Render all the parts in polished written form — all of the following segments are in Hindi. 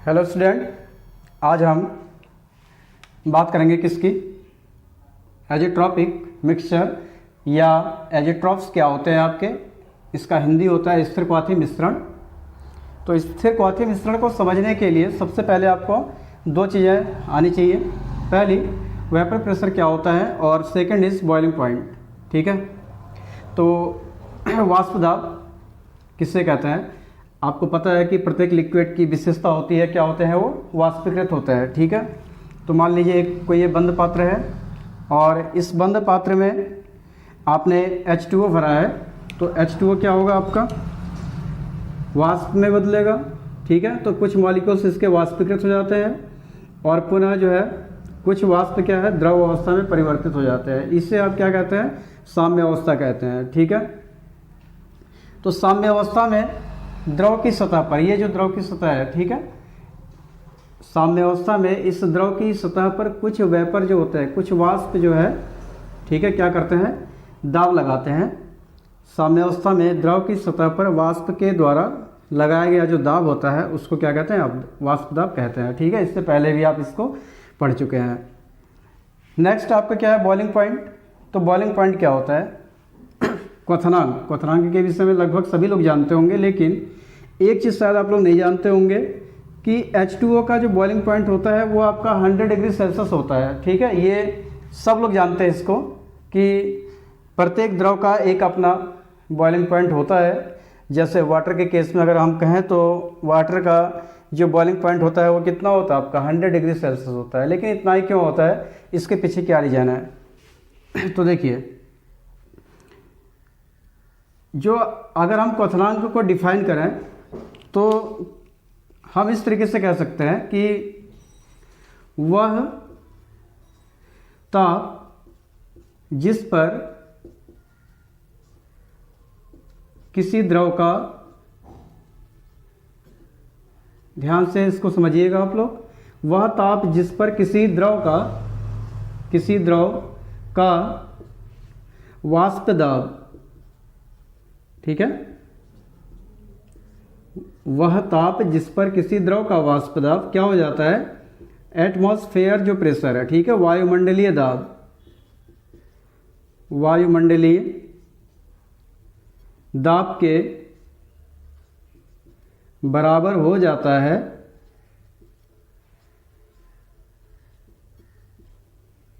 हेलो स्टूडेंट, आज हम बात करेंगे किसकी, एजेट्रॉपिक मिक्सचर या एजेट्रॉप्स क्या होते हैं आपके। इसका हिंदी होता है स्थिर क्वाथी मिश्रण। तो स्थिर क्वाथी मिश्रण को समझने के लिए सबसे पहले आपको दो चीज़ें आनी चाहिए। पहली, वेपर प्रेशर क्या होता है, और सेकंड इज़ बॉइलिंग पॉइंट। ठीक है, तो वाष्प दाब किससे कहते हैं, आपको पता है कि प्रत्येक लिक्विड की विशेषता होती है, क्या होते हैं वो, वाष्पीकृत होता है। ठीक है, तो मान लीजिए एक कोई ये बंद पात्र है और इस बंद पात्र में आपने H2O भरा है, तो H2O क्या होगा आपका, वाष्प में बदलेगा। ठीक है, तो कुछ मॉलिक्यूल्स इसके वाष्पीकृत हो जाते हैं और पुनः जो है कुछ वाष्प क्या है, द्रव अवस्था में परिवर्तित हो जाते हैं। इसे आप क्या कहते हैं, साम्य अवस्था कहते हैं। ठीक है, तो साम्य अवस्था में द्रव की सतह पर, ये जो द्रव की सतह है, ठीक है, साम्य अवस्था में इस द्रव की सतह पर कुछ वेपर जो होते हैं, कुछ वाष्प जो है, ठीक है, क्या करते हैं, दाब लगाते हैं। साम्य अवस्था में द्रव की सतह पर वाष्प के द्वारा लगाया गया जो दाब होता है उसको क्या कहते हैं, आप वाष्प दाब कहते हैं। ठीक है, इससे पहले भी आप इसको पढ़ चुके हैं। नेक्स्ट आपका क्या है, बॉइलिंग पॉइंट। तो बॉइलिंग पॉइंट क्या होता है, क्वथनांक। क्वथनांक के विषय में लगभग सभी लोग जानते होंगे, लेकिन एक चीज़ शायद आप लोग नहीं जानते होंगे कि H2O का जो बॉइलिंग पॉइंट होता है वो आपका 100 डिग्री सेल्सियस होता है। ठीक है, ये सब लोग जानते हैं इसको कि प्रत्येक द्रव का एक अपना बॉइलिंग पॉइंट होता है। जैसे वाटर के केस में अगर हम कहें तो वाटर का जो बॉइलिंग पॉइंट होता है वो कितना होता है आपका, 100 डिग्री सेल्सियस होता है। लेकिन इतना ही क्यों होता है, इसके पीछे क्या रीजन है। तो देखिए, जो अगर हम क्वथनांक को डिफाइन करें तो हम इस तरीके से कह सकते हैं कि वह ताप जिस पर किसी द्रव का, ध्यान से इसको समझिएगा आप लोग, वह ताप जिस पर किसी द्रव का वाष्प दाब, ठीक है, वह ताप जिस पर किसी द्रव का वाष्प दाब क्या हो जाता है, एटमॉस्फेयर जो प्रेशर है, ठीक है, वायुमंडलीय दाब, वायुमंडलीय दाब के बराबर हो जाता है,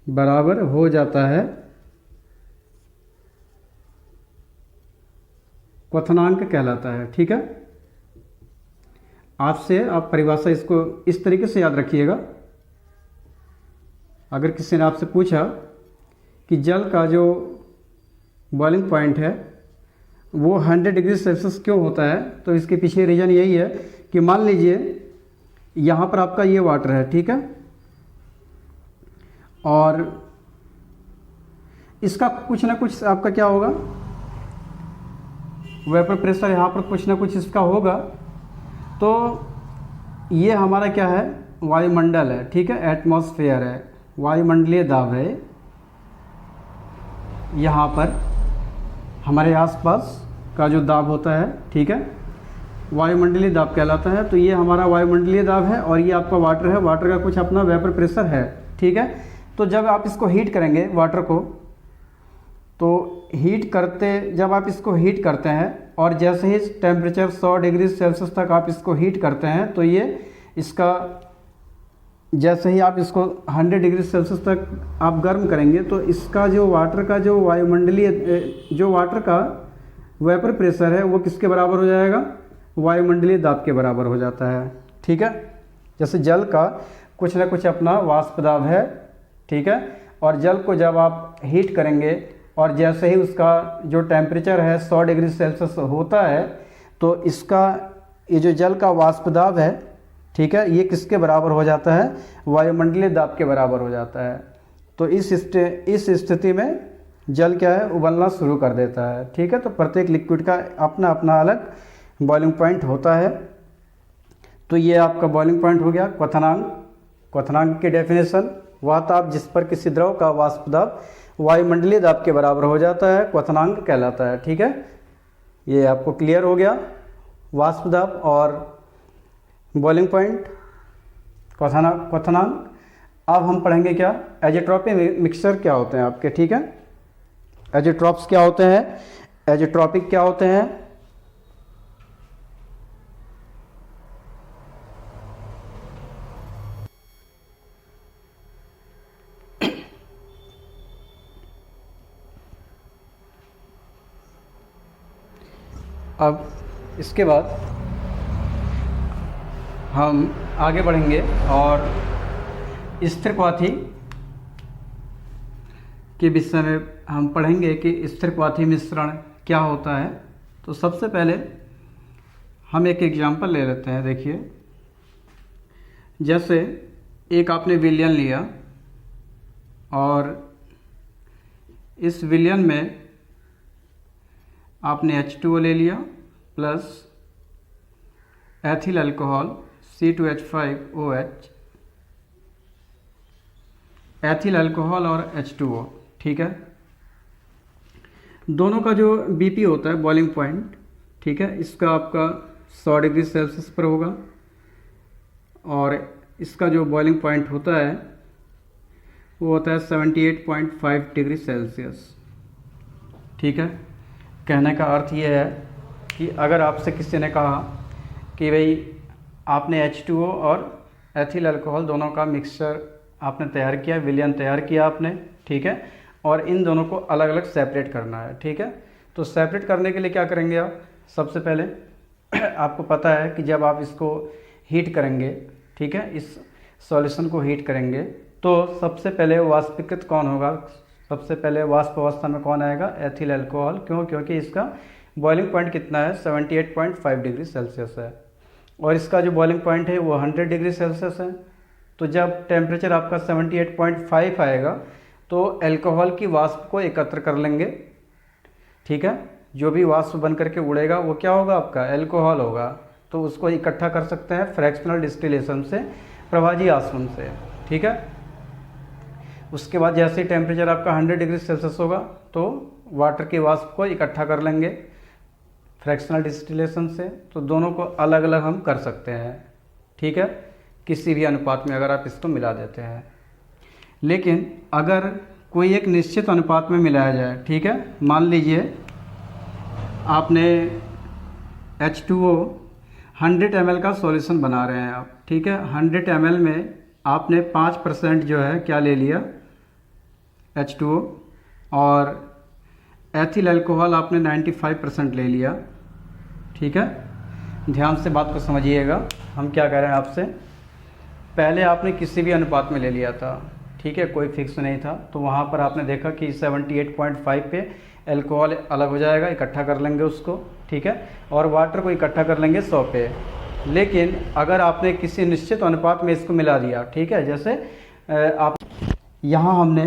बराबर हो जाता है क्वथनांक कहलाता है। ठीक है, आपसे आप परिभाषा इसको इस तरीके से याद रखिएगा। अगर किसी ने आपसे पूछा कि जल का जो बॉइलिंग पॉइंट है वो 100 डिग्री सेल्सियस क्यों होता है, तो इसके पीछे रीज़न यही है कि मान लीजिए यहाँ पर आपका ये वाटर है, ठीक है, और इसका कुछ ना कुछ आपका क्या होगा, वेपर प्रेशर यहाँ पर कुछ ना कुछ इसका होगा। तो ये हमारा क्या है, वायुमंडल है, ठीक है, एटमॉस्फेयर है, वायुमंडलीय दाब है। यहाँ पर हमारे आसपास का जो दाब होता है, ठीक है, वायुमंडलीय दाब कहलाता है। तो ये हमारा वायुमंडलीय दाब है और ये आपका वाटर है, वाटर का कुछ अपना वेपर प्रेशर है। ठीक है, तो जब आप इसको हीट करेंगे वाटर को, तो जब आप इसको हीट करते हैं और जैसे ही टेम्परेचर 100 डिग्री सेल्सियस तक आप इसको हीट करते हैं, तो ये इसका, जैसे ही आप इसको 100 डिग्री सेल्सियस तक आप गर्म करेंगे तो इसका जो वाटर का जो वायुमंडलीय जो वाटर का वेपर प्रेशर है वो किसके बराबर हो जाएगा, वायुमंडलीय दाब के बराबर हो जाता है। ठीक है, जैसे जल का कुछ ना कुछ अपना वाष्प दाब है, ठीक है, और जल को जब आप हीट करेंगे और जैसे ही उसका जो टेम्परेचर है 100 डिग्री सेल्सियस होता है, तो इसका ये जो जल का वाष्प दाब है, ठीक है, ये किसके बराबर हो जाता है, वायुमंडलीय दाब के बराबर हो जाता है। तो इस स्थिति में जल क्या है, उबलना शुरू कर देता है। ठीक है, तो प्रत्येक लिक्विड का अपना अपना अलग बॉइलिंग पॉइंट होता है। तो ये आपका बॉइलिंग पॉइंट हो गया क्वथनांक। क्वथनांक की डेफिनेशन, वह ताप जिस पर किसी द्रव का वाष्प दाब वायुमंडलीय दाब के बराबर हो जाता है, क्वथनांक कहलाता है। ठीक है, ये आपको क्लियर हो गया वाष्प दाब और बॉइलिंग पॉइंट। क्वथनांक। अब हम पढ़ेंगे क्या, एजेट्रोपिक मिक्सचर क्या होते हैं आपके, ठीक है। एजेट्रॉप्स क्या होते हैं, एजेट्रोपिक क्या होते हैं। अब इसके बाद हम आगे बढ़ेंगे और स्थिरक्वाथी के विषय में हम पढ़ेंगे कि स्थिरक्वाथी मिश्रण क्या होता है। तो सबसे पहले हम एक एग्जांपल ले लेते हैं। देखिए, जैसे एक आपने विलयन लिया और इस विलयन में आपने H2O ले लिया plus ethyl alcohol C2H5OH, ethyl alcohol और H2O, ठीक है। दोनों का जो BP होता है, बॉइलिंग पॉइंट, ठीक है, इसका आपका 100 डिग्री सेल्सियस पर होगा और इसका जो बॉइलिंग पॉइंट होता है वो होता है 78.5 डिग्री सेल्सियस, ठीक है। कहने का अर्थ ये है कि अगर आपसे किसी ने कहा कि भाई आपने H2O और एथिल अल्कोहल दोनों का मिक्सचर आपने तैयार किया, विलयन तैयार किया आपने, ठीक है, और इन दोनों को अलग अलग सेपरेट करना है, ठीक है। तो सेपरेट करने के लिए क्या करेंगे आप, सबसे पहले आपको पता है कि जब आप इसको हीट करेंगे, ठीक है, इस सॉल्यूशन को हीट करेंगे तो सबसे पहले वाष्पीकृत कौन होगा, सबसे पहले वाष्प अवस्था में कौन आएगा, एथिल अल्कोहल। क्यों, क्योंकि इसका बॉइलिंग पॉइंट कितना है, 78.5 डिग्री सेल्सियस है और इसका जो बॉइलिंग पॉइंट है वो 100 डिग्री सेल्सियस है। तो जब टेम्परेचर आपका 78.5 आएगा तो अल्कोहल की वाष्प को एकत्र कर लेंगे, ठीक है। जो भी वाष्प बन करके उड़ेगा वो क्या होगा, आपका अल्कोहल होगा। तो उसको इकट्ठा कर सकते हैं फ्रैक्शनल डिस्टिलेशन से, प्रभाजी आसवन से, ठीक है। उसके बाद जैसे ही टेम्परेचर आपका 100 डिग्री सेल्सियस होगा तो वाटर की वाष्प को इकट्ठा कर लेंगे फ्रैक्शनल डिस्टिलेशन से। तो दोनों को अलग अलग हम कर सकते हैं, ठीक है, किसी भी अनुपात में अगर आप इसको मिला देते हैं। लेकिन अगर कोई एक निश्चित अनुपात में मिलाया जाए, ठीक है, मान लीजिए आपने H2O 100 ml का सॉल्यूशन बना रहे हैं आप, ठीक है। 100 ml में आपने 5% जो है क्या ले लिया, H2O, और एथिल अल्कोहल आपने 95% ले लिया, ठीक है। ध्यान से बात को समझिएगा, हम क्या कह रहे हैं आपसे, पहले आपने किसी भी अनुपात में ले लिया था, ठीक है, कोई फिक्स नहीं था। तो वहाँ पर आपने देखा कि 78.5 पे अल्कोहल अलग हो जाएगा, इकट्ठा कर लेंगे उसको, ठीक है, और वाटर को इकट्ठा कर लेंगे 100 पे। लेकिन अगर आपने किसी निश्चित अनुपात में इसको मिला दिया, ठीक है, जैसे आप यहाँ हमने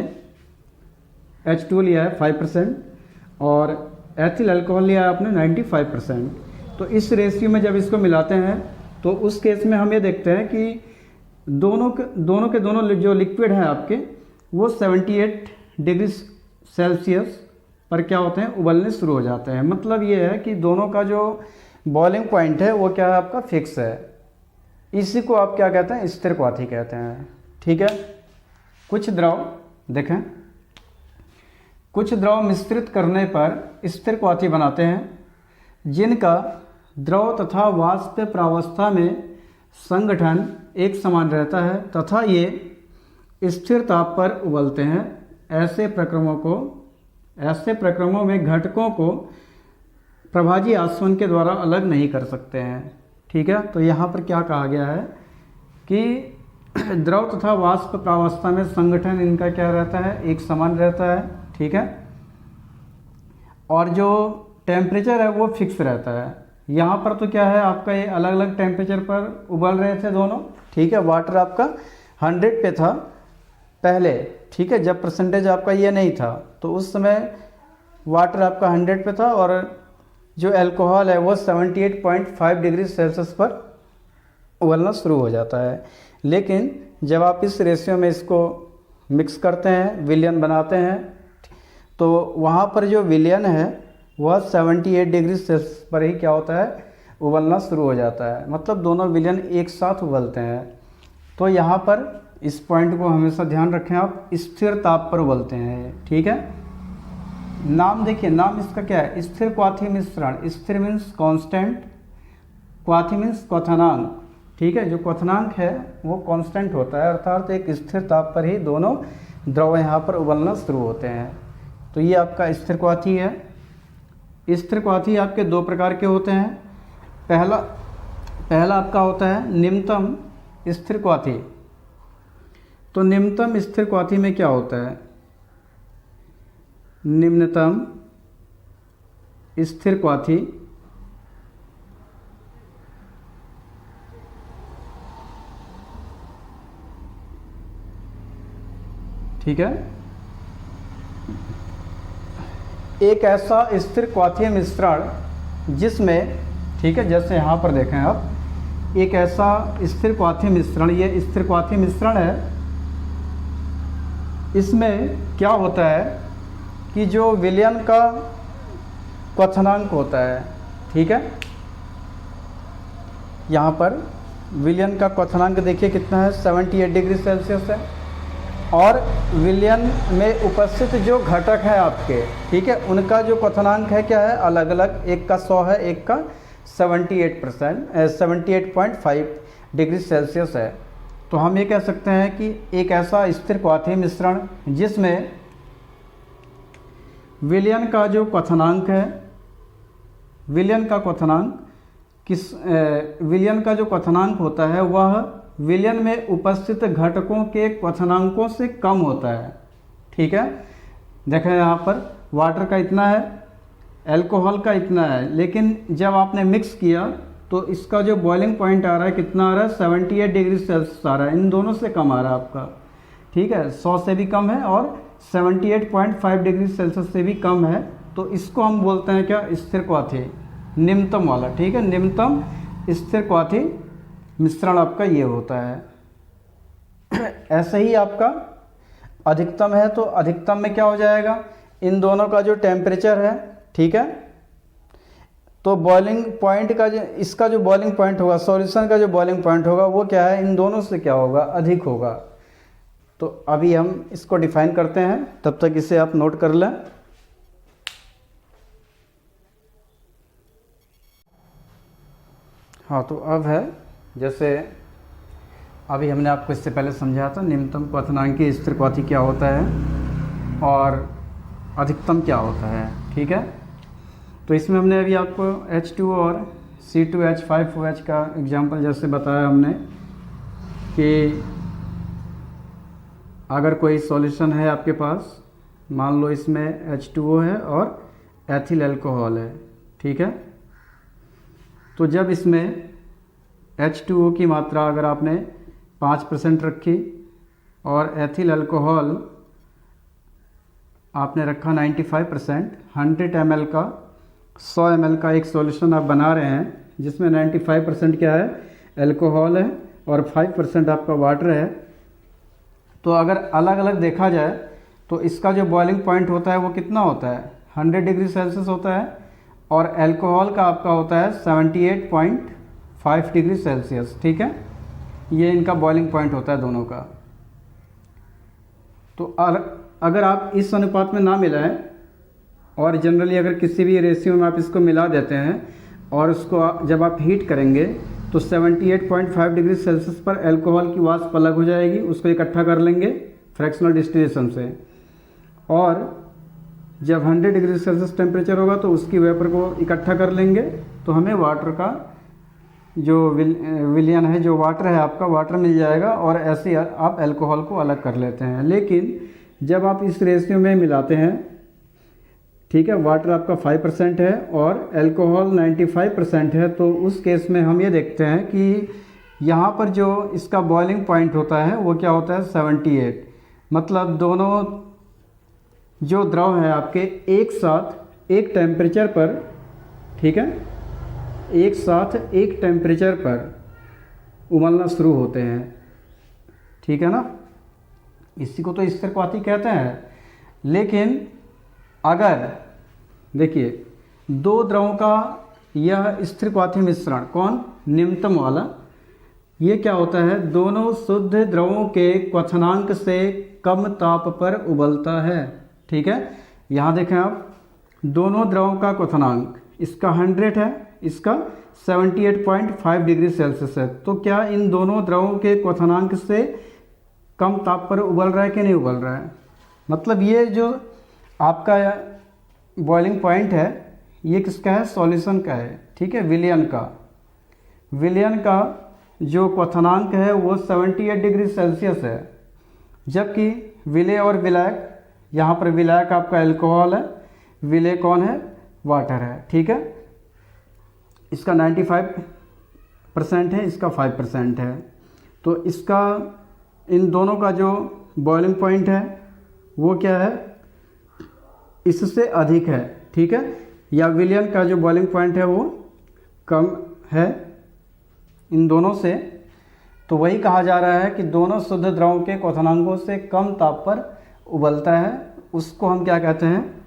H2O लिया है 5% और एथिल अल्कोहल लिया है आपने 95%। तो इस रेशियो में जब इसको मिलाते हैं तो उस केस में हम ये देखते हैं कि दोनों के दोनों जो लिक्विड हैं आपके वो 78 डिग्री सेल्सियस पर क्या होते हैं, उबलने शुरू हो जाते हैं। मतलब ये है कि दोनों का जो बॉइलिंग पॉइंट है वो क्या है, आपका फिक्स है। इसी को आप क्या कहते हैं, स्थिरक्वाथी कहते हैं, ठीक है। कुछ द्रव देखें, कुछ द्रव मिश्रित करने पर स्थिरक्वाथी बनाते हैं जिनका द्रव तथा वाष्प प्रावस्था में संगठन एक समान रहता है तथा ये स्थिर ताप पर उबलते हैं। ऐसे प्रक्रमों में घटकों को प्रभाजी आसवन के द्वारा अलग नहीं कर सकते हैं, ठीक है। तो यहाँ पर क्या कहा गया है कि द्रव तथा वाष्प प्रावस्था में संगठन इनका क्या रहता है, एक समान रहता है, ठीक है, और जो टेम्परेचर है वो फिक्स रहता है। यहाँ पर तो क्या है, आपका ये अलग अलग टेम्परेचर पर उबल रहे थे दोनों, ठीक है। वाटर आपका 100 पे था पहले, ठीक है, जब परसेंटेज आपका ये नहीं था तो उस समय वाटर आपका 100 पे था और जो अल्कोहल है वो 78.5 डिग्री सेल्सियस पर उबलना शुरू हो जाता है। लेकिन जब आप इस रेशियो में इसको मिक्स करते हैं, विलयन बनाते हैं, तो वहाँ पर जो विलयन है वह 78 डिग्री सेल्सियस पर ही क्या होता है, उबलना शुरू हो जाता है। मतलब दोनों विलयन एक साथ उबलते हैं। तो यहाँ पर इस पॉइंट को हमेशा ध्यान रखें आप, स्थिर ताप पर उबलते हैं, ठीक है। नाम देखिए, नाम इसका क्या है, स्थिर क्वाथी मिश्रण। स्थिर मीन्स कांस्टेंट, क्वाथी मीन्स क्वथनांक, ठीक है। जो क्वथनांक है वो कांस्टेंट होता है, अर्थात एक स्थिर ताप पर ही दोनों द्रव यहाँ पर उबलना शुरू होते हैं। तो ये आपका स्थिर क्वाथी है। स्थिर क्वाथी आपके दो प्रकार के होते हैं। पहला आपका होता है निम्नतम स्थिर क्वाथी। तो निम्नतम स्थिर क्वाथी में क्या होता है, निम्नतम स्थिर क्वाथी ठीक है, एक ऐसा स्थिर क्वाथीय मिश्रण जिसमें, ठीक है, जैसे यहाँ पर देखें आप, एक ऐसा स्थिर क्वाथीय मिश्रण, ये स्थिर क्वाथीय मिश्रण है। इसमें क्या होता है कि जो विलयन का क्वथनांक होता है, ठीक है, यहाँ पर विलयन का क्वथनांक देखिए कितना है, 78 डिग्री सेल्सियस है। और विलयन में उपस्थित जो घटक हैं आपके, ठीक है, उनका जो क्वथनांक है क्या है, अलग अलग, एक का 100 है, एक का 78.5 डिग्री सेल्सियस है। तो हम ये कह सकते हैं कि एक ऐसा स्थिर क्वाथीय मिश्रण जिसमें विलयन का जो क्वथनांक है, विलयन का जो क्वथनांक होता है वह विलयन में उपस्थित घटकों के क्वथनांकों से कम होता है, ठीक है। देखें यहाँ पर वाटर का इतना है, अल्कोहल का इतना है, लेकिन जब आपने मिक्स किया तो इसका जो बॉइलिंग पॉइंट आ रहा है कितना आ रहा है, 78 डिग्री सेल्सियस आ रहा है, इन दोनों से कम आ रहा है आपका, ठीक है, 100 से भी कम है और 78.5 डिग्री सेल्सियस से भी कम है। तो इसको हम बोलते हैं क्या, स्थिर क्वाथी, निम्नतम वाला, ठीक है, निम्नतम स्थिर क्वाथी मिश्रण आपका ये होता है। ऐसे ही आपका अधिकतम है, तो अधिकतम में क्या हो जाएगा, इन दोनों का जो टेम्परेचर है, ठीक है, तो बॉइलिंग पॉइंट का जो, इसका जो बॉइलिंग पॉइंट होगा, सॉल्यूशन का जो बॉइलिंग पॉइंट होगा वो क्या है, इन दोनों से क्या होगा, अधिक होगा। तो अभी हम इसको डिफाइन करते हैं, तब तक इसे आप नोट कर लें। हाँ, तो अब है, जैसे अभी हमने आपको इससे पहले समझाया था निम्नतम क्वथनांकीय स्थिर क्वाथी क्या होता है और अधिकतम क्या होता है, ठीक है। तो इसमें हमने अभी आपको H2O और C2H5OH का एग्जाम्पल जैसे बताया हमने कि अगर कोई सॉल्यूशन है आपके पास, मान लो इसमें H2O है और एथिल अल्कोहल है, ठीक है। तो जब इसमें H2O की मात्रा अगर आपने 5% रखी और एथिल अल्कोहल आपने रखा 95%, 100 ml का, 100 ml का एक सॉल्यूशन आप बना रहे हैं जिसमें 95% क्या है, अल्कोहल है और 5% आपका वाटर है। तो अगर अलग अलग देखा जाए तो इसका जो बॉइलिंग पॉइंट होता है वो कितना होता है, 100 डिग्री सेल्सियस होता है और अल्कोहल का आपका होता है 78.5 डिग्री सेल्सियस, ठीक है। ये इनका बॉइलिंग पॉइंट होता है दोनों का। तो अगर आप इस अनुपात में ना मिलाएं और जनरली अगर किसी भी रेशियो में आप इसको मिला देते हैं और उसको जब आप हीट करेंगे तो 78.5 डिग्री सेल्सियस पर अल्कोहल की वाष्प अलग हो जाएगी, उसको इकट्ठा कर लेंगे फ्रैक्शनल डिस्टिलेशन से, और जब 100 डिग्री सेल्सियस टेम्परेचर होगा तो उसकी वेपर को इकट्ठा कर लेंगे, तो हमें वाटर का जो विलयन है, जो वाटर है आपका, वाटर मिल जाएगा और ऐसे आप अल्कोहल को अलग कर लेते हैं। लेकिन जब आप इस रेशियो में मिलाते हैं, ठीक है, वाटर आपका 5% है और अल्कोहल 95% है, तो उस केस में हम ये देखते हैं कि यहाँ पर जो इसका बॉइलिंग पॉइंट होता है वो क्या होता है, 78। मतलब दोनों जो द्रव है आपके एक साथ एक टेम्परेचर पर, ठीक है, एक साथ एक टेम्परेचर पर उबलना शुरू होते हैं, ठीक है ना। इसी को तो स्थिर क्वाथी कहते हैं। लेकिन अगर देखिए दो द्रवों का यह स्थिर क्वाथी मिश्रण, कौन, निम्नतम वाला, ये क्या होता है, दोनों शुद्ध द्रवों के क्वथनांक से कम ताप पर उबलता है। ठीक है, यहाँ देखें आप, दोनों द्रवों का क्वथनांक, इसका 100 है, इसका 78.5 डिग्री सेल्सियस है। तो क्या इन दोनों द्रवों के क्वथनांक से कम ताप पर उबल रहा है कि नहीं उबल रहा है? मतलब ये जो आपका बॉइलिंग पॉइंट है ये किसका है, सॉल्यूशन का है। ठीक है, विलयन का, विलयन का जो क्वथनांक है वो 78 डिग्री सेल्सियस है, जबकि विलय और विलायक, यहाँ पर विलायक आपका एल्कोहल है, विलय कौन है, वाटर है। ठीक है, इसका 95% है, इसका 5% है। तो इसका इन दोनों का जो बॉइलिंग पॉइंट है वो क्या है, इससे अधिक है। ठीक है, या विलयन का जो बॉइलिंग पॉइंट है वो कम है इन दोनों से। तो वही कहा जा रहा है कि दोनों शुद्ध द्रवों के क्वथनांकों से कम ताप पर उबलता है, उसको हम क्या कहते हैं,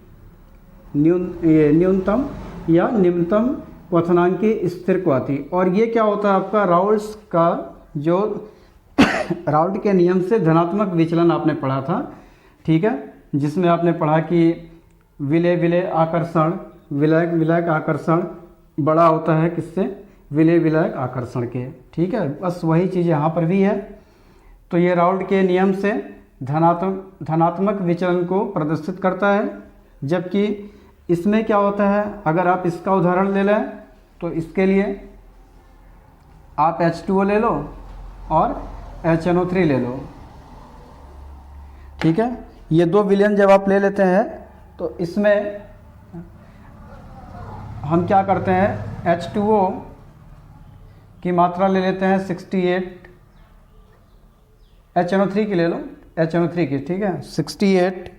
न्यूनतम या निम्नतम क्वथनांक की स्थिर क्वाथी। और ये क्या होता है आपका, राउल्ट्स का जो राउल्ट के नियम से धनात्मक विचलन आपने पढ़ा था। ठीक है, जिसमें आपने पढ़ा कि विलय विलय आकर्षण, विलायक विलायक आकर्षण बड़ा होता है किससे, विलय विलायक आकर्षण के। ठीक है, बस वही चीज़ यहाँ पर भी है। तो ये राउल्ट के नियम से धनात्मक विचलन को प्रदर्शित करता है, जबकि इसमें क्या होता है, अगर आप इसका उदाहरण ले लें तो इसके लिए आप H2O ले लो और HNO3 ले लो। ठीक है, ये दो विलयन जब आप ले लेते हैं तो इसमें हम क्या करते हैं, H2O की मात्रा ले लेते हैं 68, HNO3 की ले लो, HNO3 की। ठीक है, 68,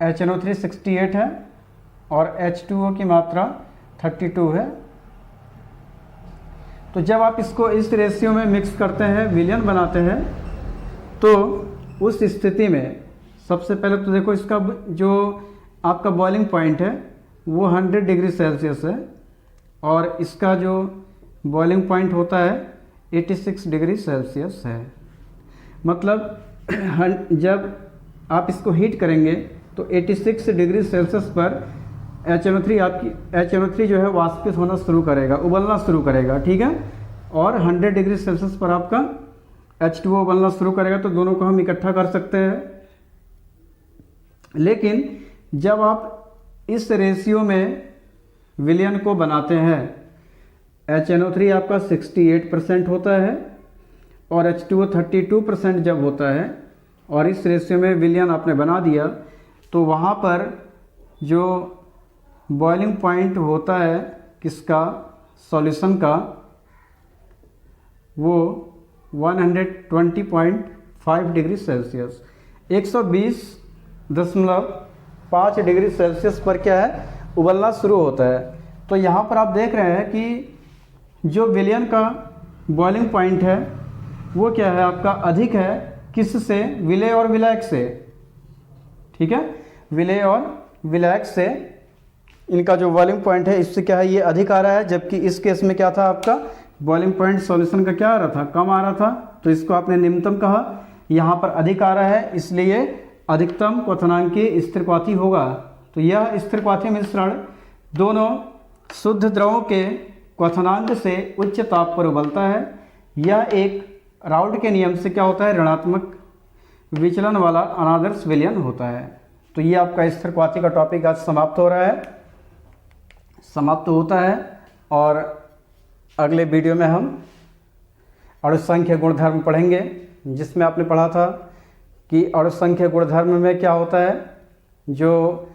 HNO3 68 है और H2O की मात्रा 32 है। तो जब आप इसको इस रेशियो में मिक्स करते हैं, विलयन बनाते हैं, तो उस स्थिति में सबसे पहले तो देखो इसका जो आपका बॉइलिंग पॉइंट है वो 100 डिग्री सेल्सियस है और इसका जो बॉइलिंग पॉइंट होता है 86 डिग्री सेल्सियस है। मतलब जब आप इसको हीट करेंगे तो 86 डिग्री सेल्सियस पर HNO3 जो है वाष्पित होना शुरू करेगा, उबलना शुरू करेगा। ठीक है, और 100 डिग्री सेल्सियस पर आपका H2O उबलना शुरू करेगा। तो दोनों को हम इकट्ठा कर सकते हैं। लेकिन जब आप इस रेशियो में विलयन को बनाते हैं, HNO3 आपका 68% होता है और H2O 32% जब होता है, और इस रेशियो में विलयन आपने बना दिया, तो वहाँ पर जो बॉइलिंग पॉइंट होता है किसका, सॉल्यूशन का, वो 120.5 डिग्री सेल्सियस, 120.5 डिग्री सेल्सियस पर क्या है, उबलना शुरू होता है। तो यहाँ पर आप देख रहे हैं कि जो विलयन का बॉइलिंग पॉइंट है वो क्या है आपका, अधिक है, किससे, विलय और विलायक से। ठीक है, विलय और विलायक से इनका जो बॉइलिंग पॉइंट है इससे क्या है, ये अधिक आ रहा है, जबकि इस केस में क्या था आपका, बॉइलिंग पॉइंट सॉल्यूशन का क्या आ रहा था, कम आ रहा था। तो इसको आपने निम्नतम कहा, यहाँ पर अधिक आ रहा है, इसलिए अधिकतम क्वथनांक की स्थिर क्वाथी होगा। तो यह स्थिर क्वाथी मिश्रण दोनों शुद्ध द्रवों के क्वथनांक से उच्च ताप पर उबलता है। यह एक राउल्ट के नियम से क्या होता है, ऋणात्मक विचलन वाला अनादर्श विलयन होता है। तो ये आपका स्थिर क्वाथी का टॉपिक आज समाप्त हो रहा है, समाप्त होता है। और अगले वीडियो में हम अणुसंख्य गुणधर्म पढ़ेंगे, जिसमें आपने पढ़ा था कि अणुसंख्य गुणधर्म में क्या होता है, जो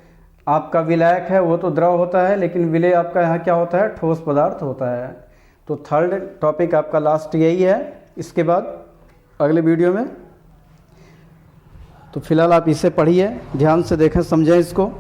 आपका विलायक है वो तो द्रव होता है, लेकिन विलय आपका यहाँ क्या होता है, ठोस पदार्थ होता है। तो थर्ड टॉपिक आपका लास्ट यही है, इसके बाद अगले वीडियो में। तो फिलहाल आप इसे पढ़िए, ध्यान से देखें, समझें इसको।